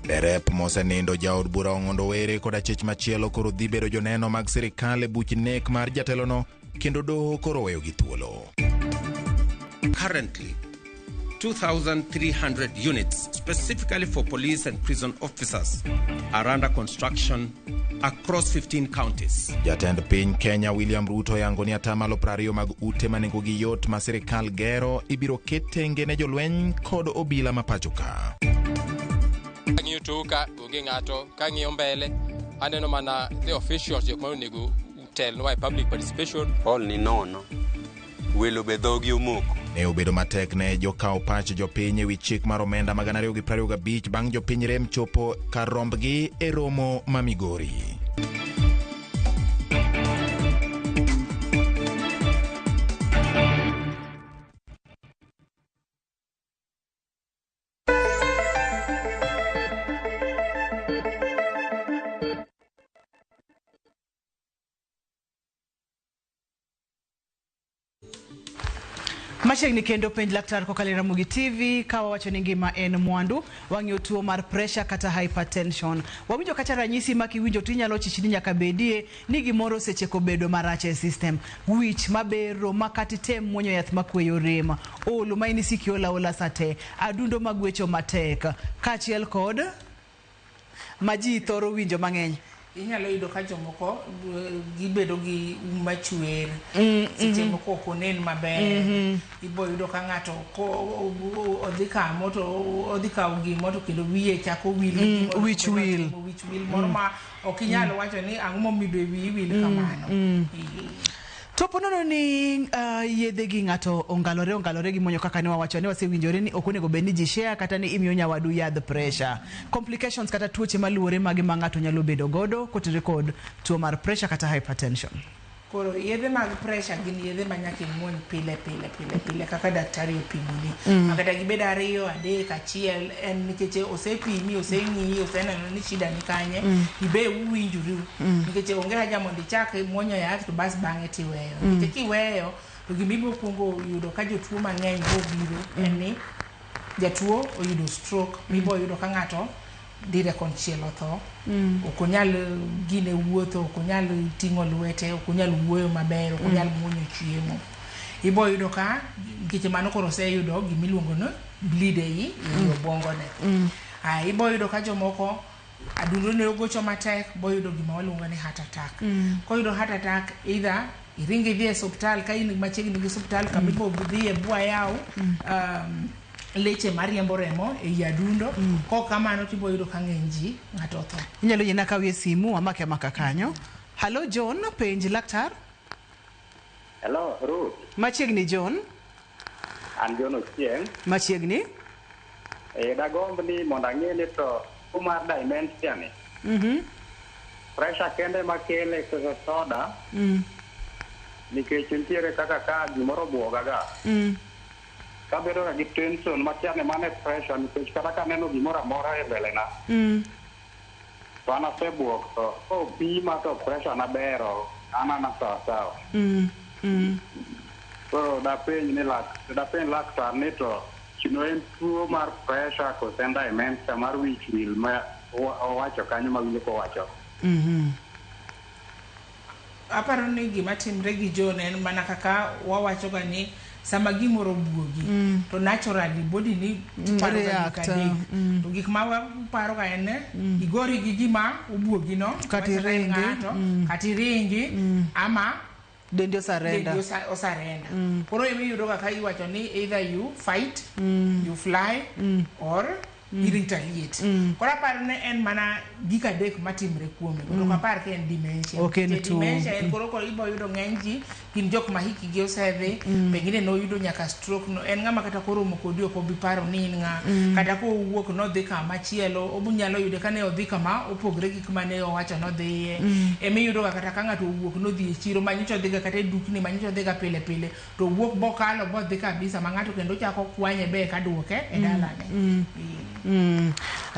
Derep mosenindo jaod bura Ong'ondo Were koda chich machielo koro dhi bedo joneno mag sirikal e buch nek mar jatelono kendo doho koro weyo gi thuolo.
Currently, 2,300 units specifically for police and prison officers are under construction across 15 counties.
Jatend piny Kenya William Ruto yango ni atamalo 20 mag ute manengogi yot ma sirikal gero ibiro kete ngene jolweny kod obila mapachoka.
Kang'iyo toka onge ng'ato, kang'iyo mbele aneno mana the officials jok maonego telnwa public participation.
All ni nono, welo be dhogi omoko.
Ne obedo matek ne jokaw pach jopiny ewi chik mar omenda mag 2025 bang' jopiny rem chopo kar rombgi e romo ma Migori.
Machiegni kendo penj laktar kokalo Ramogi TV kawa wacho ni ngima en mwandu, wang'eyo tuo mar pressure kata hypertension. Wawinjo kata ranyisi ma kiwinjo tinyalo chichni nyaka bedie ni gimoro seche ko bedo marach e system. Wich mabero makati tem muonyo yath makweyo rem, olo maini sikiola ola sate, adundo magwecho matek, kachiel kod maji thoro winjo mang'eny.
Inyalo yudo ka jomoko gibedo gi machwer seche moko ok onen maber. Ibo yudo ka ng'ato odhi kamo to odhi kawo gimo to kendo wiye chako wil
wich wil
moro ma ok inyalo wacho ni ang'o momiyo wiyi wil kamano.
Topo nono ni yedhe gi ng'ato ongalore gi monyo kaka ne wawacho ne wasewinjore ni ok onego bed ni ji share kata ni imiyo nyawadu yadh pressure. Complications kata tuoche maluore magi ma ng'ato nyalo bedo godo kotenore kod tuo mar pressure kata hypertension.
Koro yedhe mag pressure gin yedhe ma nyaka imuony pile kaka daktari opimoni. Makata gibed 2, 3, 1 en nikech osepimi, oseng'iyi, oseneno ni shida ni kanye, ibe uwinjuru. Nikech onge haja mondo ichak muonyo yath to bas bang'e tiweyo. Nikech kiweyo to gimibo kuongo yudo ka jotuo mang'eny biro en ni jatuo oyudo stroke, mibo yudo ka ng'ato dire konchielo tho. Ok onyal gine wuotho, ok onyal ting'o lwete, ok onyal wuoyo maber, ok onyal muonyo chiemo. Ibo yudo ka nikech mano koro oseyudo gimiluongo no bleed ei obwongo ne. Ibo yudo ka jomoko adundo ne ogocho matek, bo yudo gima waluongo ni heart attack. Koyudo heart attack either iringi dhi e hospital ka in machiegni gi hospital kama ibo dhi e bwa yaw leche mariembo remo e adundo. Ko kamano tibo yudo ka ng'eny ji ng'ato tho.
Inyalo yena kawie simu amake maka kanyo. Hello John, penj laktar.
Hello Ruth.
Machiegni John.
An John Ochieng.
Machiegni.
Dagomb ni mondo ang'e ni to tuo mar dementia ni. Pressure kende makele kaka soda. Nikech nitiere kaka ka gimoro buoga ga. Kabedo gi tension makiane mane pressure nikech kata ka neno gimoro amora e mbele na. To ana sebuok to pima to pressure na bero ana na sawa. So da penj laktar ni to chino en tuo mar pressure kose dementia mar wich wil ma owacho kanyo mawinjo ko wacho.
Aparo ni gima timre gi John en mana kaka wawacho ga ni sama gimoro buogi to naturally body ni paro ga kadek. To gik ma paro ga en igori gi gima obuogi no
kati
ringi ama
dendi osarenda.
Koro imi yudo ka iwacho ni either you fight, you fly or irita liet koro aparo ne en mana gik adek matimre kuome ok apar ka en dementia dementia en koro ibo yudo ng'eny ji gin jok ma hikgi osedhi pengine noyudo nyaka stroke no en ng'ama kata koromo kodi ok obi paro ni in ng'a kata kowuok nodhi kamachielo obunyalo yude kane odhi kama opogre gik mane owacho nodhiye emiyudo kata ka ng'ato owuok nodhi e chiro manyicho odhiga kata e dukni manyicho odhiga pile pile to owuok bokalo bodhi kabisa ma ng'ato kendo chako kwanye be kaduoke e dalane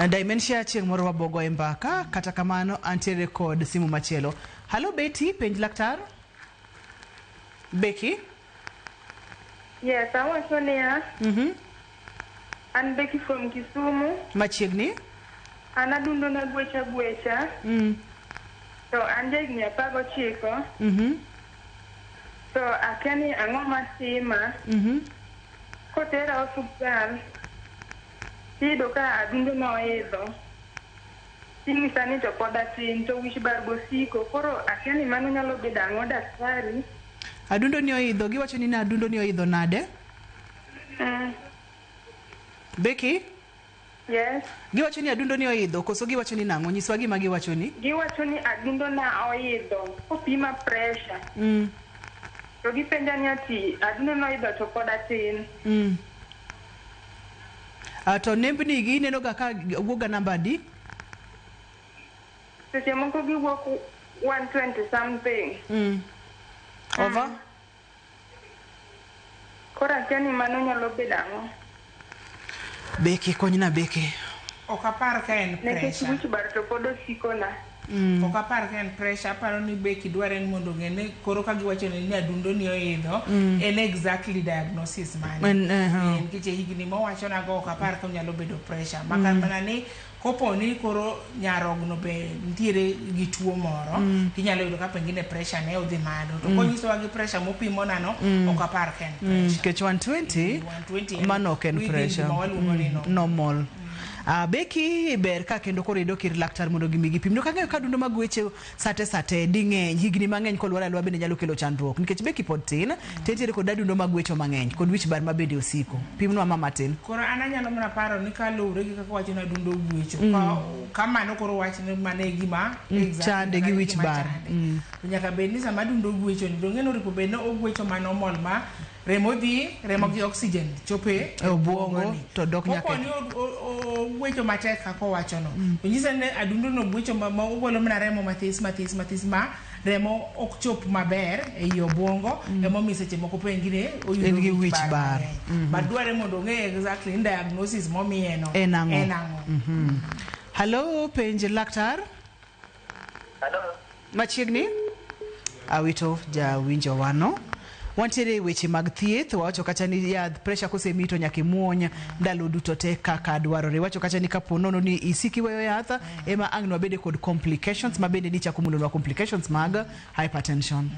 Dementia chieng' moro wabogo e mbaka kata kamano antiere kod simu machielo. Hello Betty, penj laktar. Becky?
Yes, I want to know. I'm Becky from Kisumu.
Machiegni?
Ana dundo na gwecha. So anje ni apago chiko. So akani ang'o matima. Kotera hospital. Tido ka adundo na oidho. Tingi sani to koda tin to wish bar gosiko. Koro akani mano nyalo bedo ang'o daktari.
Adundo ni oidho, giwacho ni na adundo ni oidho nade? Becky?
Yes.
Giwacho ni adundo ni oidho, koso giwacho ni nang'o? Nyiswa gima giwacho ni?
Giwacho ni adundo na oidho, kopima pressure. To gipenja ni ati adundo na oidho to koda tin.
To nembni gi neno ga ka wuoga namba di?
Seche moko giwuok 120 something.
Over?
Kora kani mano nyalo bedo ang'o?
Becky, konyna Becky.
Ok apar ka en pressure.
Nekech wich bar to pod osikona.
Ok apar ka en pressure, aparo ni Becky dware ni mondo ng'e ni koro ka giwacho ni adundo ni oidho, en exactly diagnosis mane. Nikech higni mowacho nago ok apar ka nyalo bedo pressure. Maka mana ni kopo ni koro nyarogno be ntiere gi tuo moro, tinyalo yudo ka pengine pressure ne odhi malo. To konyisowa gi pressure mopimo nano, ok apar ka en pressure.
Kech 120, mano ok en pressure. Normal. Becky ber ka kendo koro ido kir laktar mondo gimi gipim. No kang'eyo ka dundo mag weche sate di ng'eny, higni mang'eny kolwar alwa bende nyalo kelo chandruok. Nikech Becky pod tin, tentiere kod adundo mag weche mang'eny, kod wich bar mabede osiko. Pimnwa mama tin.
Koro an anyalo mana paro ni kaluwre gi kaka wacho na adundo gwecho. Kamano koro wach ni mane gima
chande gi wich bar.
Nyaka bed ni sama adundo gwecho ni donge no ripo bed ni ogwecho ma normal ma remo gi oxygen chope
obwongo to dok nyaka.
Koponi ogwecho matek kaka owacho no. Onyisa ni adundo no gwecho ma ogolo mana remo mathis ma remo ok chop maber e obwongo emomiyo seche moko pengine
oyudo gi wich bar.
But dware mondo ong'e exactly diagnosis momiye no
en ang'o. Hello, penj laktar.
Hello.
Machiegni? Awito jawinjo wano. Wantiere weche mag thieth, wacho kacha ni yadh pressure kosemito nyaka imuony ndalo duto te kaka dwarore. Wacho kacha ni kapo nono ni isiki weyo yath ema ang' nwabede kod complications mabende ni chako mulo complications mag hypertension.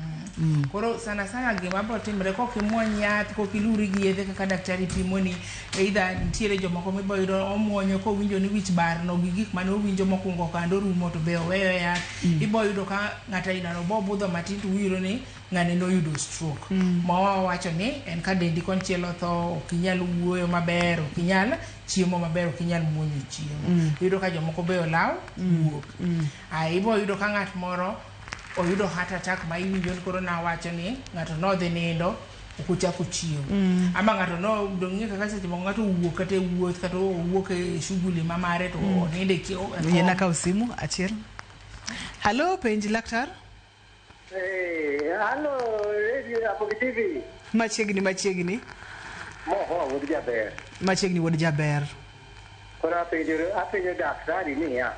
Koro sana gima bo timre kok imuony yath kok iluri gi yedhe kaka daktari pimoni, either ntiere jomoko mibo yudo omuonyo ko winjo ni wich bar no gi gik mane owinjo mokwongo kando rumo to be oweyo yath. Ibo yudo ka ng'ata inano bo budho matin to wiro ni ng'ane no yudo stroke. Mawa wacho ni en ka dendi konchielo tho, ok inyal wuoyo maber, ok inyal chiemo maber, ok inyal muonyo chiemo. Yudo ka jomoko be olaw wuok. Ibo yudo ka ng'at moro oyudo heart attack ma iwinjo ni koro na wacho ni ng'ato nodhi nindo okuchako chiemo. Ama ng'ato no donge kaka seche moko ng'ato wuok kata wuoth kata wuok e shughuli ma mare to ninde kio.
Yena ka simu achiel. Hello, penj laktar.
Hello, Radio Apog TV.
Machiegni.
Wuod jaber.
Machiegni wuod jaber.
Koro apenjo daktari ni ya.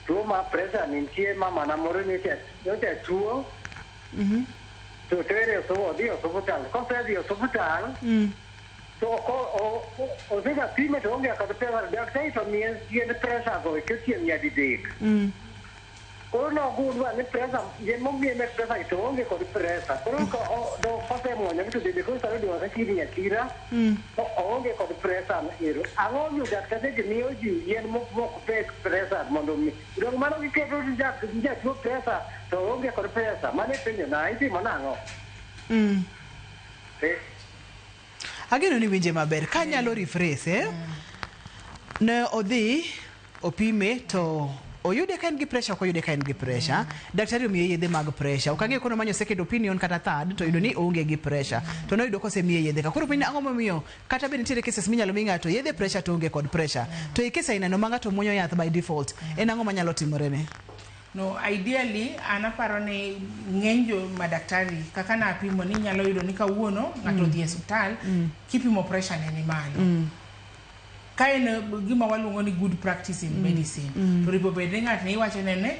Tuo ma pressure nitie mama na moro nitie tuo. To tere so odhi hospital. Kosedhi hospital. To odhiga pime to onge kod pesa daktari to miye pressure go ketien nyadidek. Koro no gudwa ni pressure yen momiye me pressure to onge kod pressure. Koro do kose muonyo to bende koro sare dwa ka kiri nyakira. To onge kod pressure ero. Ang'o yu daktari gi miyo ji yen mok pek pressure mondo mi. Dong mano giketo jatuo pressure to onge kod pressure. Mane penjo na itimo nang'o?
Ageno ni winje maber. Ka nyalo rephrase Ne odhi opime to oyude ka en gi pressure ok oyude ka en gi pressure. Daktari omiye yedhe mag pressure. Ok ang'eyo kono manyo second opinion kata third to yudo ni oonge gi pressure. To noyudo kosemiye yedhe ka. Koro piny ang'o momiyo kata bed nitiere cases minyalo mi ng'ato yedhe pressure to onge kod pressure. To e case aina no ma ng'ato muonyo yath by default. En ang'o manyalo timore ne?
No, ideally, anaparo ni ng'enjo madaktari kaka na apimo ni nyalo yudo ni kawuono ng'ato dhi e hospital kipimo pressure ne ni malo. Kain gima waluongo ni good practice in medicine. To ripo bende ng'at ni iwacho nene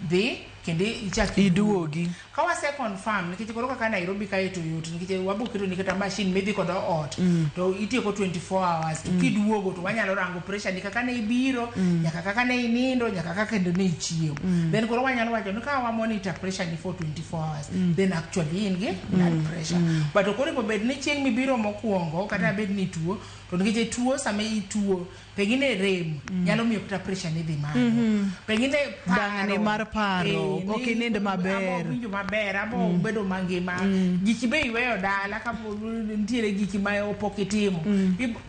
dhi kende ichaki
iduogi.
Ka wase confirm nikech koro kaka Nairobi kae to yot nikech wabuketo nikata machine midhi kod ot to itieko 24 hours to kiduogo to wanyalo rango pressure ni kaka ne ibiro nyaka kaka ne inindo nyaka kaka ne ichiemo. Then koro wanyalo wacho ni ka wa monitor pressure ni for 24 hours then actually in gi blood pressure. But koro ripo bende ni chieng' mibiro mokuongo kata bed ni tuo to nikech tuo sama ituo pengine rem nyalo miyo kata pressure ni dhi malo. Pengine
dang'ane mar paro ok inend maber.
Abo winjo maber abo bedo mangima. Giki be iweyo dala ka ntiere giki ma opok itimo.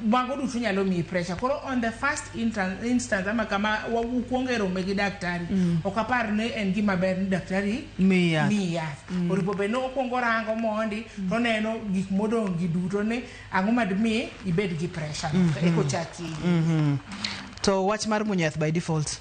Mago duto nyalo miyi pressure. Koro on the first instance ama kama ukuongo rome gi daktari ok apar ni en gima ber ni daktari
miya.
Oripo be no okuongo rango mondi to neno gik modong' gi duto ni ang'o madmi ibed gi pressure. Eko chaki.
To wach mar muonyo yath by default.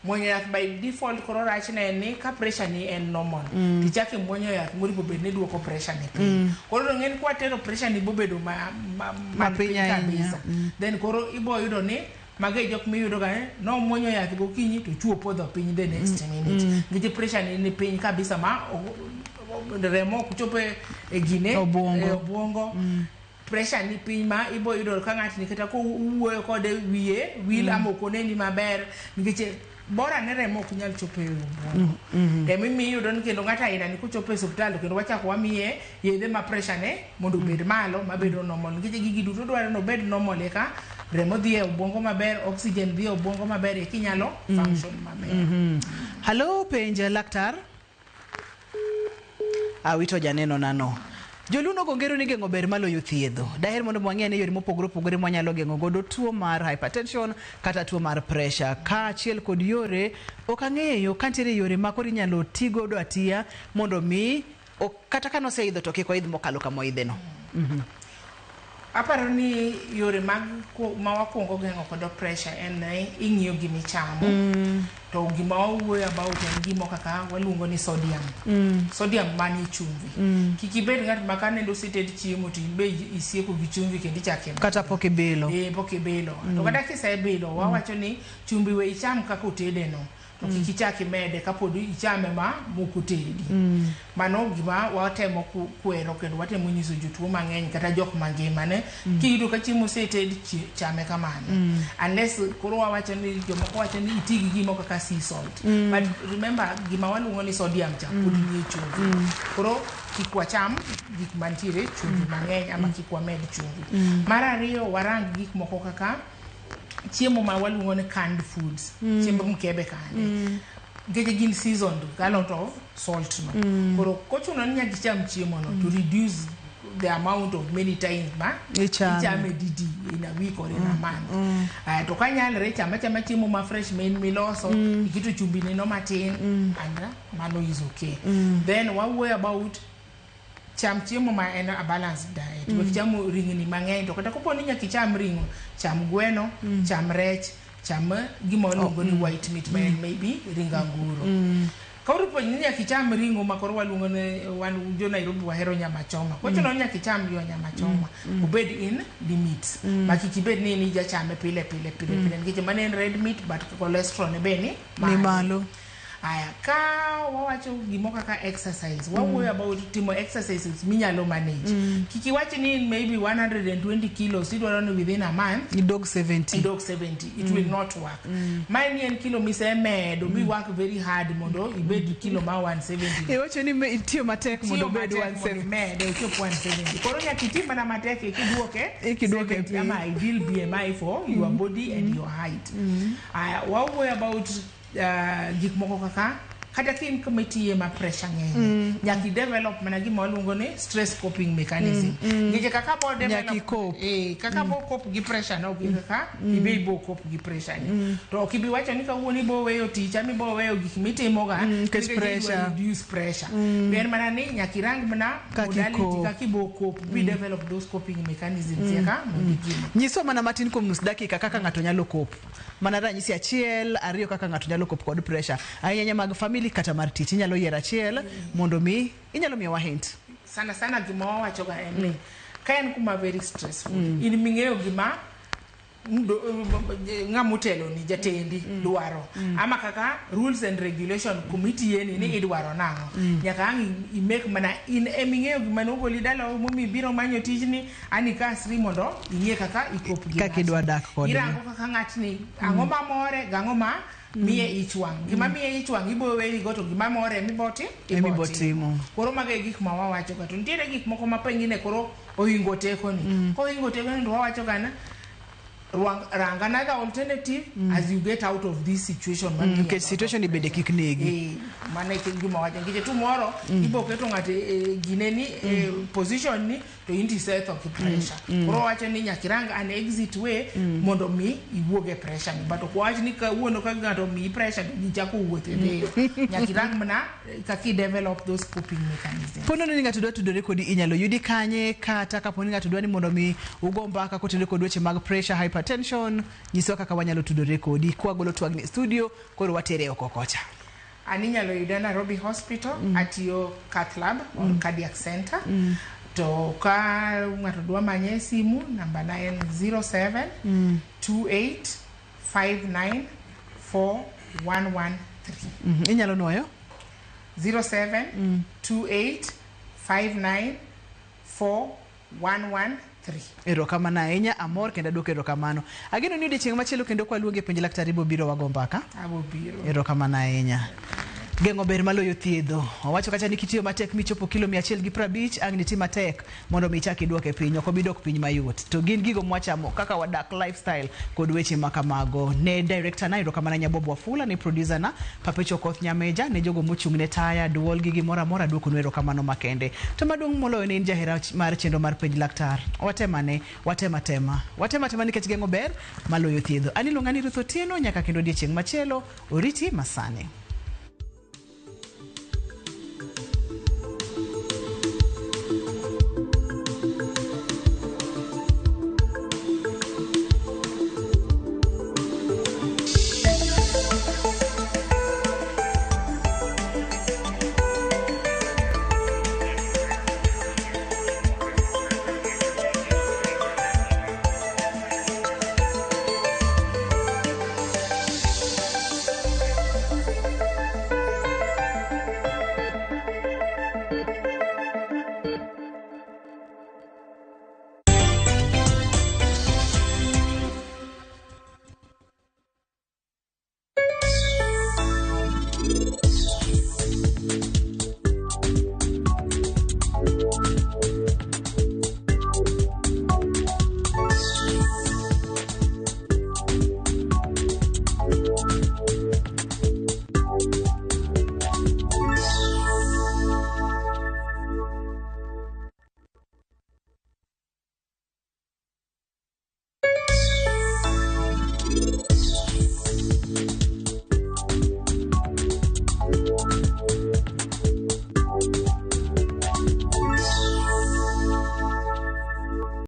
Muonyo yath by default koro rach ne ni ka pressure ni en normal. Tichake muonyo yath moripo bed ni duoko pressure ni piny. Koro ng'en kwa tero pressure ni bobedo ma piny kabisa. Then koro ibo yudo ni mage jok miyudo ga no muonyo yath gokinyi to chuo podho piny the next minute. Ngiti pressure ni piny kabisa ma remo kuchope e gine obwongo. Pressure ni piny ma ibo yudo ka ng'at ni kata ko wuoyo kode wiye wil amokone ni maber nikech bora ne remo ok nyal chopo e obwongo. Mimi yudo ni kendo ng'ata ina ni kuchopo e hospital kendo wachako wamiye yedhe ma pressure ne mondo bed malo mabedo normal nikech gigi duto dwaro no bed normal eka remo dhi e obwongo maber oxygen dhi e obwongo maber e kinyalo function maber.
Hello penja laktar. Awito janeno nano. Joluno gongero ni geng'o ber maloyo thiedho. Daher mondo mwang'e ne yore mopogore opogore mwanyalo geng'o godo tuo mar hypertension kata tuo mar pressure. Ka achiel kod yore ok ang'eyo ka nitiere yore ma koro inyalo ti godo atiya mondo mi kata ka noseidho to kik oidh mokalo kama oidhe no.
Aparo ni yore mag ma wakuongo geng'o kod pressure en ing'iyo gimi chamo. To gima wawuoyo about en gimo kaka waluongo ni sodium. Sodium mani chumvi. Kik ibed ng'at ma kane dosited chiemo to ibe isieko gi chumvi kendo ichake
kata pok ibilo.
Pok ibilo. To kata kisebilo wawacho ni chumbi we icham kaka otede no. To kik ichaki mede kapod ichame ma mokotedi. Mano gima watemo kwero kendo watemo nyiso jotuo mang'eny kata jok mangima ne kiyudo ka chiemo oseted chame kamano. Unless koro wawacho ni jomoko wacho ni iti gi gimo kaka sea salt. But remember gima waluongo ni sodium cha pod nie chumvi. Koro kik wacham gik mantiere chumvi mang'eny ama kik wamed chumvi. Mar ariyo warang gik moko kaka chiemo ma waluongo ni canned foods. Chiemo mkebe kande. Nikech gin seasoned a lot of salt no. Koro kochuno ni nyaka icham chiemo no to reduce the amount of many times ma ichame didi in a week or in a month. To kanyalre chama chiemo ma fresh miloso ikito chumbi ni no matin and mano is okay. Then wawuoyo about cham chiemo ma en a balanced diet. Wek chamo ringni mang'eny to kata kopo ni nyaka icham ring'o, cham gweno, cham rech, cham gima waluongo ni white meat ma en maybe ring anguro. Koro po ni nyaka icham ring'o ma koro waluongo ni wan jo Nairobi wahero nyama choma. Kochuno nyaka icham yo nyama choma. Obed in limits. Ma kik ibed ni ija chame pile nikech mano en red meat but cholesterol ne be ni
malo.
Aya ka wawacho gimo kaka exercise. Wawuoyo about timo exercises minyalo manage. Kiki wachi ni maybe 120 kilos idwaro ni within a month
idog 70.
It will not work. Mine en kilo mise medo we work very hard mondo ibed kilo ma 170.
Wacho ni itiyo matek mondo bed 170.
Medo chop 170. Koro nyaka itim na matek ikiduoke piny. My ideal BMI for your body and your height. Wawuoyo about gik moko kaka kata kin committee ma pressure ng'eny nyaki develop mana gima waluongo ni stress coping mechanism ngije kaka bo develop kaka bo cope gi pressure no gi kaka ibe bo cope gi pressure ni to kibi wacho ni kawuoni bo weyo tich ami bo weyo gik mitimo ga pressure reduce pressure ber mana ni nyaki rang mana modality kaka bo cope we develop those coping mechanisms yaka
nyiso mana matin kuom nus dakika kaka ngato nyalo cope mana ranyisi achiel ariyo kaka ngato nyalo cope kod pressure ahinya mag family kata mar tich inyalo yiero achiel mondo mi inyalo miyo wa hint
sana gima wacho ga en ka en kuma very stressful in ming'eyo gima ngamutelo ni jatendi dwaro ama kaka rules and regulation committee yeni ni idwaro nango nyaka i make mana in eming'eyo gima no goli dala mumi biro manyo tijni ani kasri mondo ing'e kaka ikop gi
kaka idwa dak kod
irango kaka ng'atni ang'o mamore gang'o ma miye ichwang gima miye ichwang ibo weyi go to gima more emibotimo koro mage gik ma wawacho ka to nitiere gik moko ma pengine koro ohingo teko ni ko ohingo teko ni wawacho kana rang another alternative as you get out of this situation
because situation ibede kik negi
mana gima wacho ngije tomorrow ibo keto ngate gineni position ni to inti set of pressure koro wacho ni nyakirang an exit way mondo mi iwuoge pressure but ko wacho ni ka wuono ka ngato mi pressure ni jako wuothe de nyakirang mana kaki develop those coping mechanisms
pono ni ngato dwa tudore kodi inyalo yudi kanye kata kapo ni ngato dwa ni mondo mi ugo mbaka kotende kod weche mag pressure hypertension nyiso kaka wanyalo tudore kodi kwa golo twagni studio koro watere oko kocha
aninyalo yuda Nairobi Hospital atiyo cath lab or cardiac center to ka ngato dwa manye simu namba 907 28594113
inyalo noyo
07 28594113
erokamano ahinya amor kendo aduoko erokamano ageno ni odiochieng' machielo kendo kwa luonge penj laktar ibo biro wago mbaka
abobiro
erokamano ahinya gengo ber maloyo thiedho owacho kacha ni kitiyo matek michopo kilo 150 ang ni tima tek mondo mi chaki duoke piny ok obidok piny mayot to gin gigo mwachamo kaka wadak lifestyle kod weche makamago ne director na erokamano Nyabobo Wafula ne producer na Papecho Koth Nyameja ne jogo mochung' ne taya duol gigi mora duoko no erokamano makende to maduong' moloyo ne jahera mar chendo mar penj laktar watema nikech gengo ber maloyo thiedho ani luonga ni Ruth Otieno nyaka kendo odiochieng' machielo oriti masane